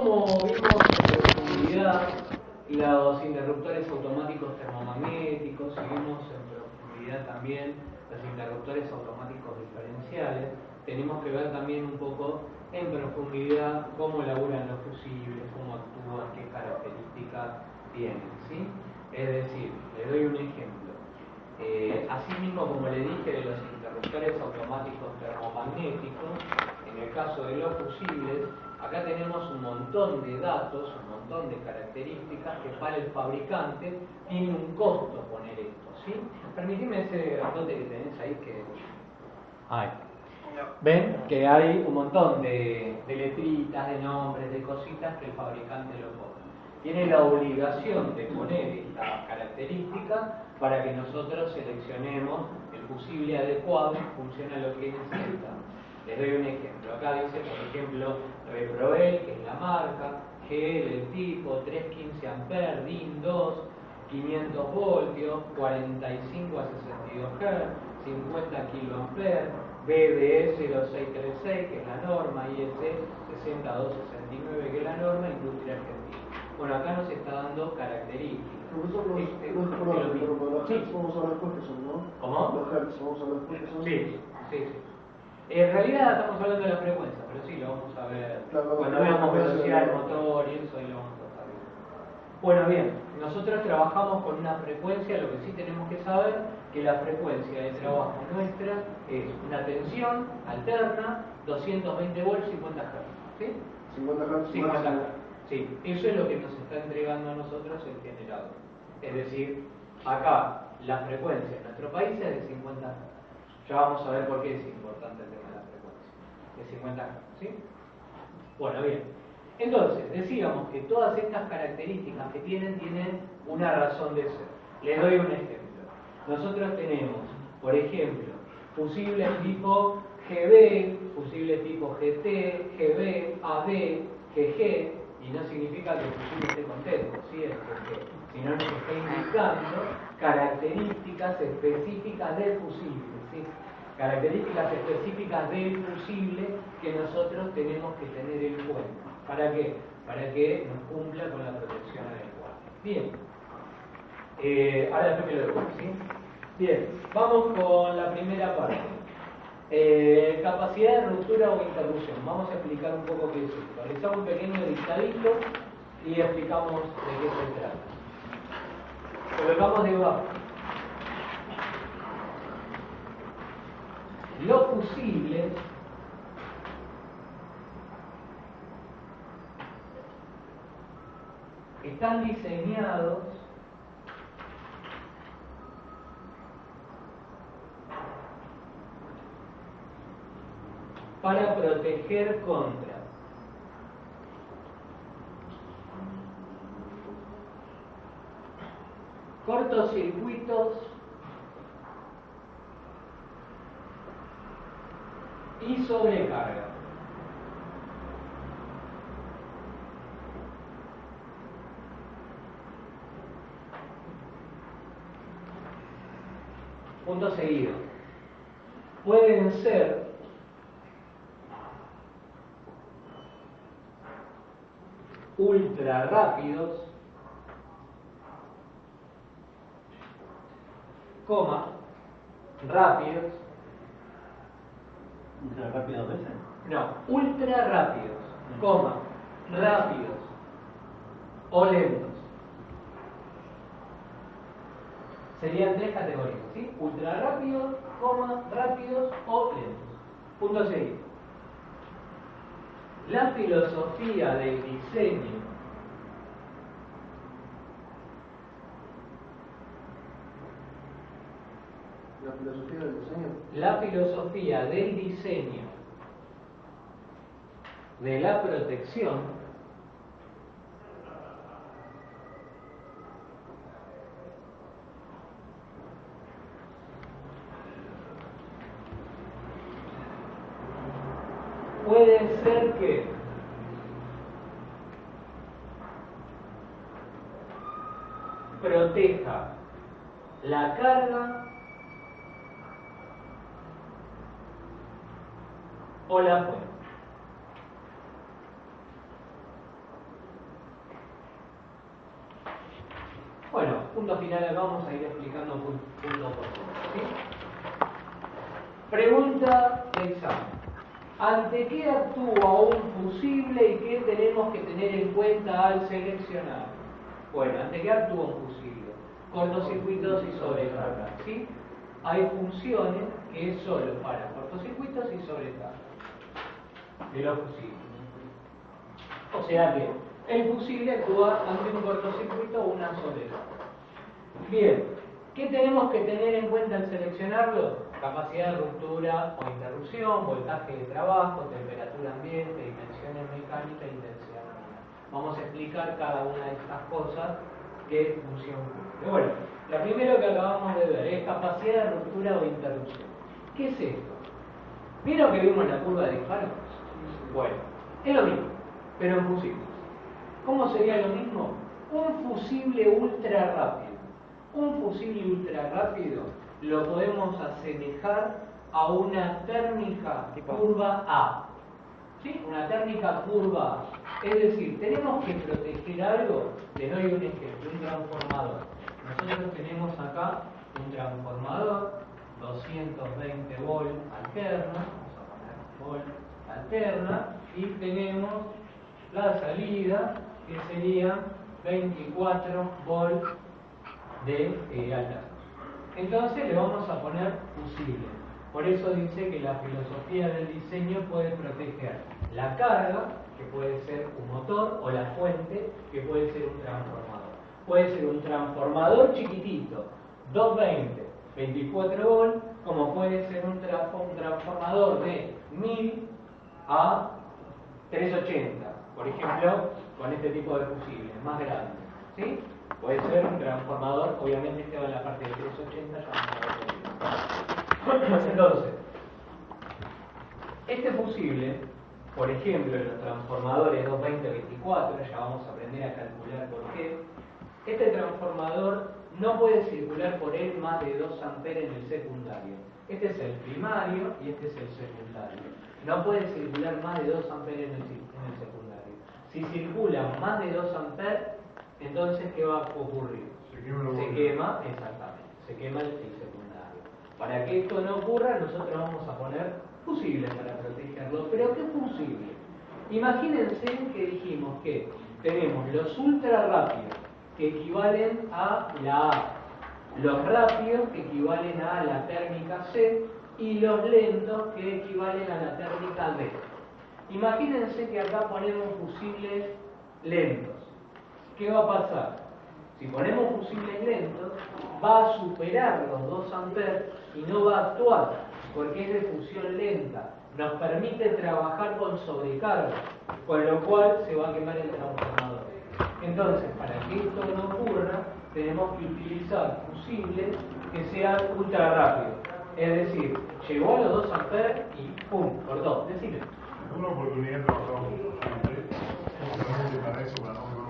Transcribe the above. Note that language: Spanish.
como vimos en profundidad los interruptores automáticos termomagnéticos, y vimos en profundidad también los interruptores automáticos diferenciales, tenemos que ver también un poco en profundidad cómo laburan los fusibles, cómo actúan, qué características tienen, ¿sí? Es decir, le doy un ejemplo. Asimismo, como le dije de los interruptores automáticos termomagnéticos, en el caso de los fusibles, acá tenemos un montón de datos, un montón de características que para el fabricante tiene un costo poner esto, ¿sí? Permitime ese grandote que tenés ahí que... Ahí. Ven que hay un montón de letritas, de nombres, de cositas que el fabricante lo pone. Tiene la obligación de poner esta característica para que nosotros seleccionemos el fusible adecuado en función a lo que necesitamos. Les doy un ejemplo. Acá dice, por ejemplo, Reproel, que es la marca, GL, el tipo, 315 amperes, DIN 2, 500 voltios, 45 a 62 Hz, 50 kiloamperes, BDE 0636, que es la norma, IEC 60269, que es la norma, industria argentina. Bueno, acá nos está dando características. Profesor, pero los hertz vamos a ver después que son, ¿no? ¿Cómo? Los hertz vamos a ver después que son. Sí. En realidad estamos hablando de la frecuencia, pero sí, lo vamos a ver cuando veamos velocidad del motor y eso, ahí lo vamos a saber. Bueno, bien, nosotros trabajamos con una frecuencia, lo que sí tenemos que saber que la frecuencia de trabajo nuestra es una tensión alterna, 220 volts, 50 Hz, ¿sí? 50 Hz. 50 Hz. Sí, eso es lo que nos está entregando a nosotros el generador. Es decir, acá la frecuencia en nuestro país es de 50 Hz. Ya vamos a ver por qué es importante el tema de la frecuencia. De 50 Hz, ¿sí? Bueno, bien. Entonces, decíamos que todas estas características que tienen una razón de ser. Les doy un ejemplo. Nosotros tenemos, por ejemplo, fusibles tipo GB, fusibles tipo GT, GB, AB, GG, y no significa que el fusible esté contento, ¿sí? Es GG, sino nos está indicando características específicas del fusible, ¿sí? Características específicas del fusible que nosotros tenemos que tener en cuenta. ¿Para qué? Para que nos cumpla con la protección adecuada. Bien. Ahora después me lo devuelvo, ¿sí? Bien, vamos con la primera parte. Capacidad de ruptura o interrupción. Vamos a explicar un poco qué es esto. Realizamos un pequeño dictadito y explicamos de qué se trata. Colocamos debajo. Los fusibles están diseñados para proteger contra cortocircuitos y sobrecarga. Punto seguido. Pueden ser ultra rápidos, rápidos. ¿Ultra rápido veces? No, ultra rápidos, rápidos o lentos. Serían tres categorías, ¿sí? Ultra rápidos, rápidos o lentos. Punto seguido. La filosofía del diseño La filosofía del diseño. La filosofía del diseño de la protección puede ser que proteja la carga o la fuente. punto final acá, vamos a ir explicando punto por punto, ¿sí? Pregunta de examen. ¿Ante qué actúa un fusible y qué tenemos que tener en cuenta al seleccionar? Bueno, ¿ante qué actúa un fusible? Cortocircuitos y sobrecarga, ¿sí? Hay funciones que es solo para cortocircuitos y sobrecarga de los fusibles. O sea que el fusible actúa ante un cortocircuito o una sobrecarga. Bien, ¿qué tenemos que tener en cuenta al seleccionarlo? Capacidad de ruptura o interrupción, voltaje de trabajo, temperatura ambiente, dimensiones mecánicas e intensidad nominal. Vamos a explicar cada una de estas cosas qué función cumple. Bueno, la primera que acabamos de ver es capacidad de ruptura o interrupción. ¿Qué es esto? ¿Vieron que vimos la curva de disparo? Bueno, es lo mismo, pero en fusibles. ¿Cómo sería lo mismo? Un fusible ultra rápido. Un fusible ultra rápido lo podemos asemejar a una térmica curva A. ¿Sí? Una térmica curva A. Es decir, tenemos que proteger algo. Les doy un ejemplo, un transformador. Nosotros tenemos acá un transformador, 220 volt alterna, vamos a poner volt alterna, y tenemos la salida que sería 24 volt de alterna. Entonces le vamos a poner fusible. Por eso dice que la filosofía del diseño puede proteger la carga, que puede ser un motor, o la fuente, que puede ser un transformador. Puede ser un transformador chiquitito, 220, 24 volt, como puede ser un transformador de 1000 a 380, por ejemplo, con este tipo de fusibles, más grandes, ¿sí? Puede ser un transformador, obviamente este va en la parte de 380, ya vamos a ver. Entonces, este fusible, por ejemplo, en los transformadores 220-24, ya vamos a aprender a calcular por qué, este transformador no puede circular por él más de 2 amperes en el secundario. Este es el primario y este es el secundario. No puede circular más de 2 amperes en el secundario. Si circula más de 2 amperes, entonces, ¿qué va a ocurrir? Se quema, exactamente, se quema el secundario. Para que esto no ocurra, nosotros vamos a poner fusibles para protegerlo. ¿Pero qué fusible? Imagínense que dijimos que tenemos los ultra rápidos, que equivalen a la A, los rápidos, que equivalen a la térmica C, y los lentos, que equivalen a la térmica D. Imagínense que acá ponemos fusibles lentos. ¿Qué va a pasar? Si ponemos fusibles lentos, va a superar los 2 amperes y no va a actuar, porque es de fusión lenta. Nos permite trabajar con sobrecarga, con lo cual se va a quemar el transformador. Entonces, para que esto no ocurra, tenemos que utilizar fusibles que sean ultra rápidos. Es decir, llegó a los 2 amperes y ¡pum! Cortó. Decime. ¿En alguna oportunidad trabajamos con gente justamente para eso, para no